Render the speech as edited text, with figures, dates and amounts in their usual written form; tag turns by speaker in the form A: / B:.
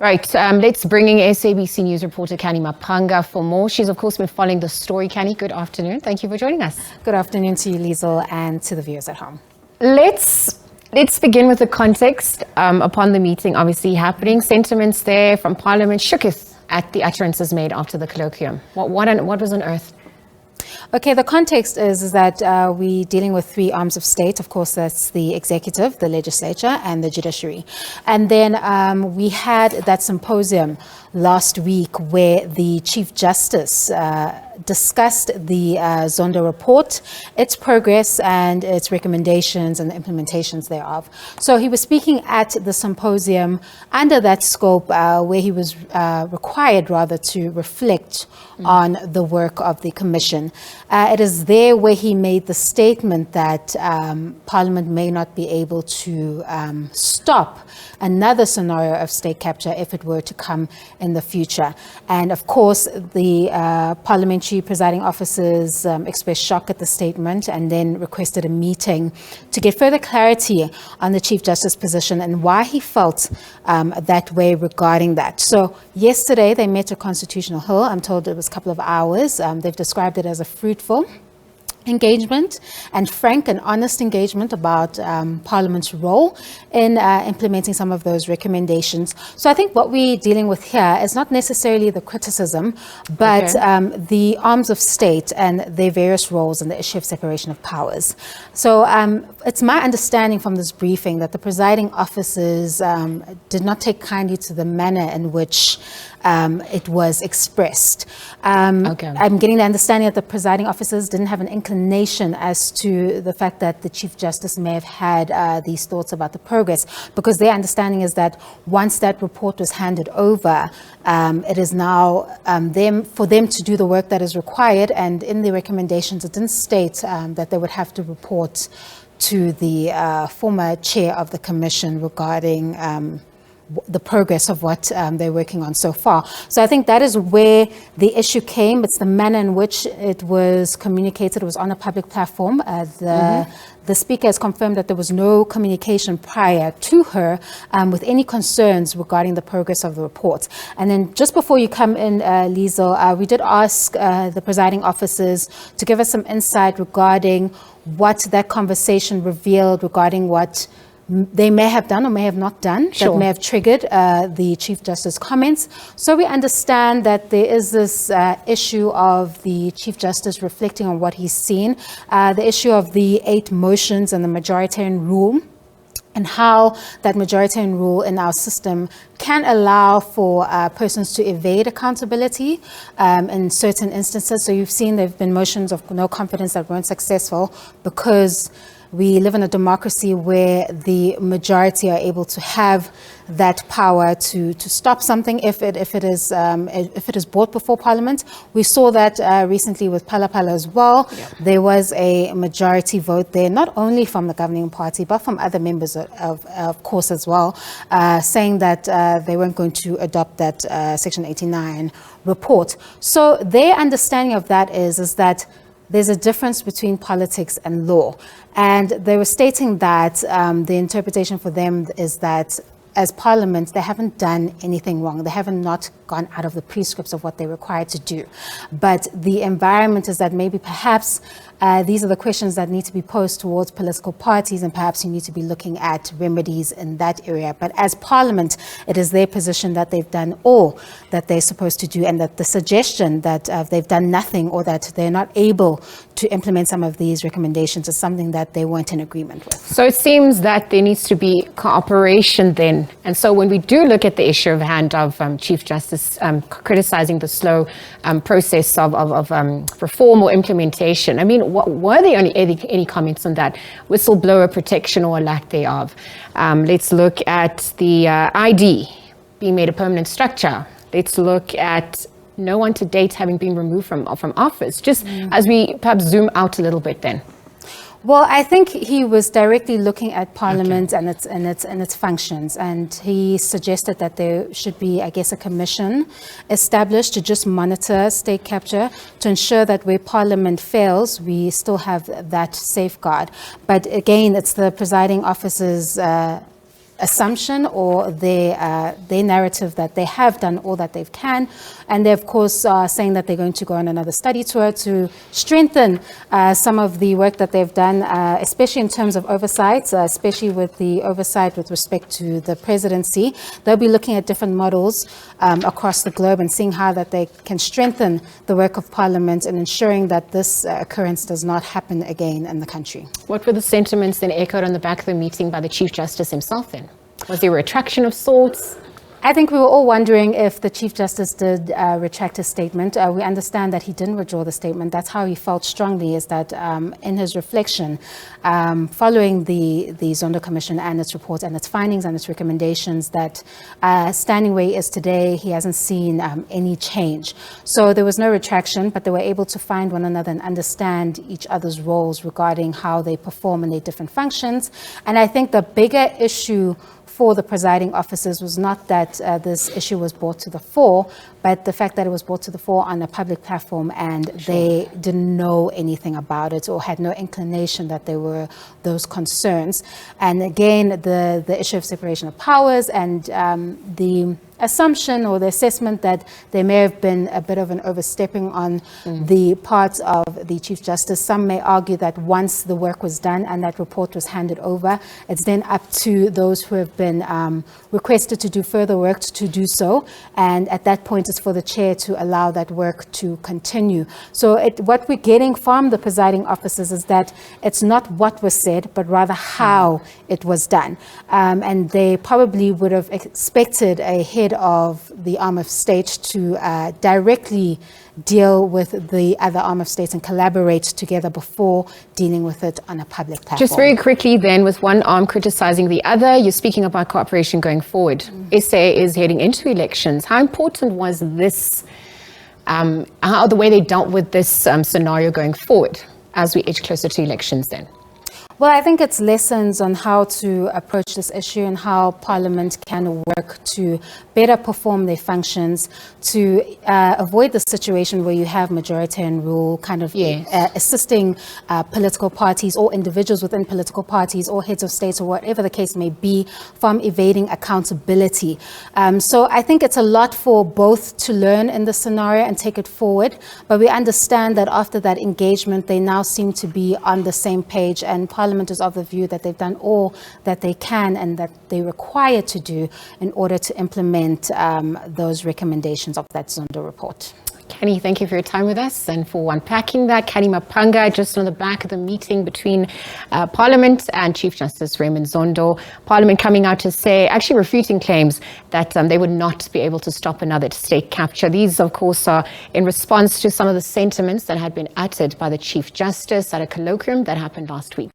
A: Right, let's bring in SABC News reporter Canny Maphanga for more. She's, of course, been following the story. Canny, good afternoon. Thank you for joining us.
B: Good afternoon to you, Liesl, and to the viewers at home.
A: Let's begin with the context upon the meeting obviously happening. Sentiments there from Parliament shooketh at the utterances made after the colloquium. What was unearthed?
B: Okay, the context is that we're dealing with three arms of state. Of course, that's the executive, the legislature, and the judiciary. And then we had that symposium last week where the Chief Justice discussed the Zondo report, its progress and its recommendations and the implementations thereof. So he was speaking at the symposium under that scope where he was required rather to reflect on the work of the Commission. It is there where he made the statement that Parliament may not be able to stop another scenario of state capture if it were to come in the future. And of course, the Parliamentary presiding officers expressed shock at the statement and then requested a meeting to get further clarity on the Chief Justice position and why he felt that way regarding that. So yesterday they met at Constitutional Hill. I'm told it was a couple of hours. They've described it as a fruitful engagement and frank and honest engagement about Parliament's role in implementing some of those recommendations. So I think what we're dealing with here is not necessarily the criticism, but the arms of state and their various roles and the issue of separation of powers. So it's my understanding from this briefing that the presiding officers did not take kindly to the manner in which it was expressed. I'm getting the understanding that the presiding officers didn't have an inclination as to the fact that the Chief Justice may have had these thoughts about the progress, because their understanding is that once that report was handed over, it is now for them to do the work that is required, and in the recommendations it didn't state that they would have to report to the former chair of the Commission regarding the progress of what they're working on so far. So I think that is where the issue came. It's the manner in which it was communicated. It was on a public platform. The Speaker has confirmed that there was no communication prior to her with any concerns regarding the progress of the report. And then just before you come in, Liesl, we did ask the presiding officers to give us some insight regarding what that conversation revealed regarding what they may have done or may have not done that may have triggered the Chief Justice comments. So we understand that there is this issue of the Chief Justice reflecting on what he's seen, the issue of the 8 motions and the majoritarian rule, and how that majoritarian rule in our system can allow for persons to evade accountability in certain instances. So you've seen there have been motions of no confidence that weren't successful because we live in a democracy where the majority are able to have that power to stop something if it is brought before Parliament. We saw that recently with Phala as well. There was a majority vote there, not only from the governing party, but from other members of course as well, saying that they weren't going to adopt that Section 89 report. So their understanding of that is that there's a difference between politics and law. And they were stating that the interpretation for them is that as Parliament, they haven't done anything wrong. They haven't not gone out of the prescripts of what they're required to do. But the environment is that maybe perhaps these are the questions that need to be posed towards political parties, and perhaps you need to be looking at remedies in that area. But as Parliament, it is their position that they've done all that they're supposed to do, and that the suggestion that they've done nothing or that they're not able to implement some of these recommendations is something that they weren't in agreement with.
A: So it seems that there needs to be cooperation then. And so when we do look at the issue of hand of Chief Justice criticizing the slow process of reform or implementation, I mean, were there any comments on that? Whistleblower protection or lack thereof? Let's look at the ID being made a permanent structure. Let's look at no one to date having been removed from office, just as we perhaps zoom out a little bit then.
B: Well, I think he was directly looking at Parliament and its functions, and he suggested that there should be, I guess, a commission established to just monitor state capture to ensure that where Parliament fails, we still have that safeguard. But again, it's the presiding officer's assumption or their narrative that they have done all that they can. And they, of course, are saying that they're going to go on another study tour to strengthen some of the work that they've done, especially in terms of oversight, especially with the oversight with respect to the presidency. They'll be looking at different models across the globe and seeing how that they can strengthen the work of Parliament and ensuring that this occurrence does not happen again in the country.
A: What were the sentiments then echoed on the back of the meeting by the Chief Justice himself then? Was there a retraction of sorts?
B: I think we were all wondering if the Chief Justice did retract his statement. We understand that he didn't withdraw the statement. That's how he felt strongly, is that in his reflection, following the Zondo Commission and its report and its findings and its recommendations, that standing where he is today, he hasn't seen any change. So there was no retraction, but they were able to find one another and understand each other's roles regarding how they perform in their different functions. And I think the bigger issue for the presiding officers was not that this issue was brought to the fore, but the fact that it was brought to the fore on a public platform and they didn't know anything about it or had no inclination that there were those concerns. And again, the issue of separation of powers and the assumption or the assessment that there may have been a bit of an overstepping on the part of the Chief Justice. Some may argue that once the work was done and that report was handed over, it's then up to those who have been requested to do further work to do so. And at that point, it's for the chair to allow that work to continue. So what we're getting from the presiding officers is that it's not what was said, but rather how it was done. And they probably would have expected a head of the arm of state to directly deal with the other arm of state and collaborate together before dealing with it on a public platform. Just
A: very quickly then, with one arm criticizing the other, you're speaking about cooperation going forward. SA is heading into elections. How important was this, how the way they dealt with this scenario going forward as we edge closer to elections then?
B: Well, I think it's lessons on how to approach this issue and how Parliament can work to better perform their functions, to avoid the situation where you have majoritarian rule kind of assisting political parties or individuals within political parties or heads of states or whatever the case may be from evading accountability. So I think it's a lot for both to learn in this scenario and take it forward. But we understand that after that engagement, they now seem to be on the same page, and Parliament is of the view that they've done all that they can and that they're required to do in order to implement those recommendations of that Zondo report.
A: Canny, thank you for your time with us and for unpacking that. Canny Maphanga, just on the back of the meeting between Parliament and Chief Justice Raymond Zondo. Parliament coming out to say, actually refuting claims that they would not be able to stop another state capture. These, of course, are in response to some of the sentiments that had been uttered by the Chief Justice at a colloquium that happened last week.